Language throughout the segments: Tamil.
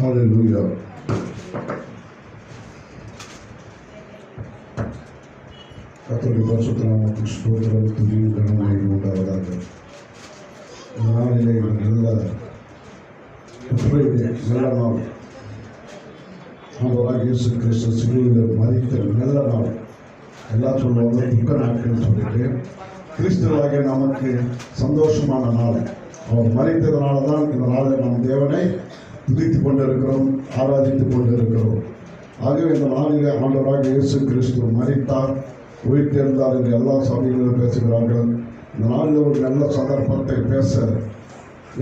Hallelujah. கர்த்தருடைய பரிசுத்த நாமத்துக்கு ஸ்தோத்திரம், துதியும் கனமும் உண்டாவதாக. இந்த நாளிலே நல்ல நாள், ஆண்டவராகிய இயேசு கிறிஸ்து சிலுவையில் மரித்த நல்ல நாள். எல்லாம் சொல்லுவாங்க துக்க நாட்கள் சொல்லிட்டு, கிறிஸ்துவாகிய நமக்கு சந்தோஷமான நாள். அவர் மரித்ததுனால தான் இந்த நாளில் நாம் தேவனை துதித்துக் கொண்டிருக்கிறோம், ஆராதித்துக் கொண்டிருக்கிறோம். ஆகவே இந்த நாளிலே ஆண்டவராகிய இயேசு கிறிஸ்து மரித்தார், உயிர்த்தெழுந்தார் என்று எல்லா சபைகளிலும் பேசுகிறார்கள். இந்த நாளில் ஒரு நல்ல சந்தர்ப்பத்தை பேச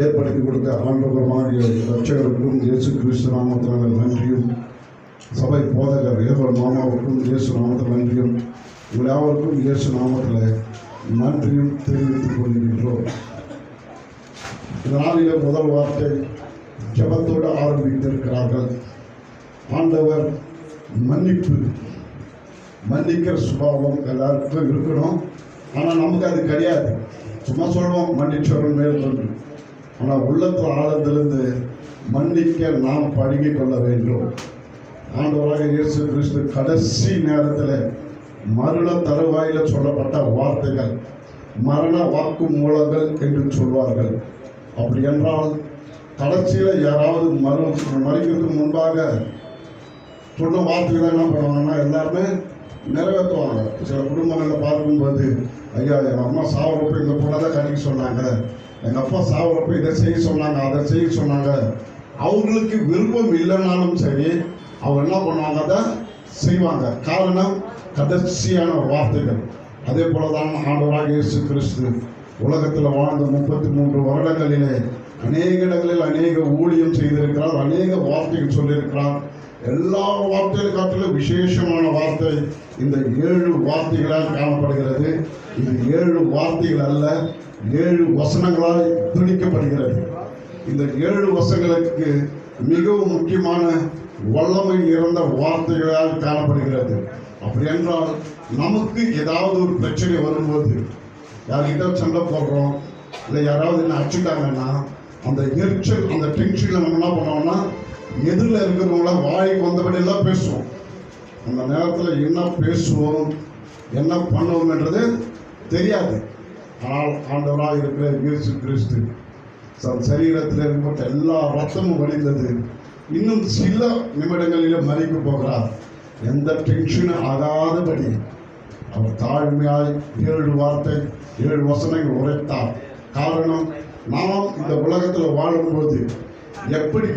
ஏற்படுத்தி கொடுத்த ஆண்டவருமாகிய இரட்சகருக்கும் இயேசு கிறிஸ்து நாமத்தினால் நன்றியும், சபை போதகர் ஏவர் மாமாவுக்கும் இயேசு நாமத்தில் நன்றியும், உங்கள் யாவருக்கும் இயேசு நாமத்தில் நன்றியும் தெரிவித்துக் கொள்கின்றோம். இந்த நாளிலே முதல் வார்த்தை ஜெபத்தோடு ஆரம்பித்திருக்கிறார்கள். ஆண்டவர் மன்னிக்கிற சுபாவம் எல்லாருக்கும் இருக்கணும். ஆனால் நமக்கு அது கிடையாது. சும்மா சொல்லுவோம் மன்னிச்சவர்கள் மேல் கொண்டு. ஆனால் உள்ளத்தில் ஆழத்திலிருந்து மன்னிக்க நாம் பழகி கொள்ள வேண்டும். ஆண்டவராக இயேசு கிறிஸ்து கடைசி நேரத்தில் மரண தருவாயில் சொல்லப்பட்ட வார்த்தைகள் மரண வாக்கு மூலங்கள் என்று சொல்வார்கள். அப்படி என்றால் கடைசியில் யாராவது மறிக்கிறதுக்கு முன்பாக சொன்ன வார்த்தைகள் என்ன பண்ணுவாங்கன்னா எல்லாருமே நிறைவேற்றுவாங்க. சில குடும்பங்களில் பார்க்கும்போது, ஐயா எங்கள் அம்மா சாவரப்போ இந்த பொண்ணை தான் கணிக்க சொன்னாங்க, எங்கள் அப்பா சாவரப்போ இதை செய்ய சொன்னாங்க, அதை செய்ய சொன்னாங்க. அவங்களுக்கு விருப்பம் இல்லைனாலும் சரி, அவங்க என்ன பண்ணுவாங்க, அதை செய்வாங்க. காரணம் கடைசியான வார்த்தைகள். அதே போல தான் ஆண்டவராக இயேசு கிறிஸ்து உலகத்தில் வாழ்ந்த 33 வருடங்களிலே அநேக இடங்களில் அநேக ஊழியம் செய்திருக்கிறார், அநேக வார்த்தைகள் சொல்லியிருக்கிறார். எல்லா வார்த்தைகளை காட்டிலும் விசேஷமான வார்த்தை இந்த 7 வார்த்தைகளால் காணப்படுகிறது. இது 7 வார்த்தைகள் அல்ல, 7 வசனங்களால் துணிக்கப்படுகிறது. இந்த 7 வசனங்களுக்கு மிகவும் முக்கியமான வல்லமை நிறைந்த வார்த்தைகளால் காணப்படுகிறது. அப்படி என்றால் நமக்கு ஏதாவது ஒரு பிரச்சனை வரும்போது, யார்கிட்ட சண்டை போடுறோம், இல்லை யாராவது என்ன அடிச்சுட்டாங்கன்னா, அந்த எரிச்சல், அந்த டென்ஷனில் நம்ம என்ன பண்ணுவோம்னா எதிரில் இருக்கிறவங்கள வாய்க்கு வந்தபடியெல்லாம் பேசுவோம். அந்த நேரத்தில் என்ன பேசுவோம், என்ன பண்ணுவோம் என்றது தெரியாது. ஆனால் ஆண்டவராக இருக்கிற இயேசு கிறிஸ்து சரீரத்தில் ஏற்பட்ட எல்லா ரத்தமும் வடிந்தது. இன்னும் சில நிமிடங்களில் மறிக்க போகிறார். எந்த டென்ஷனும் ஆகாதபடி அவர் தாழ்மையாய் 7 வார்த்தை 7 வசனங்கள் உரைத்தார். காரணம், நாம் இந்த உலகத்தில் வாழும்போது எப்படி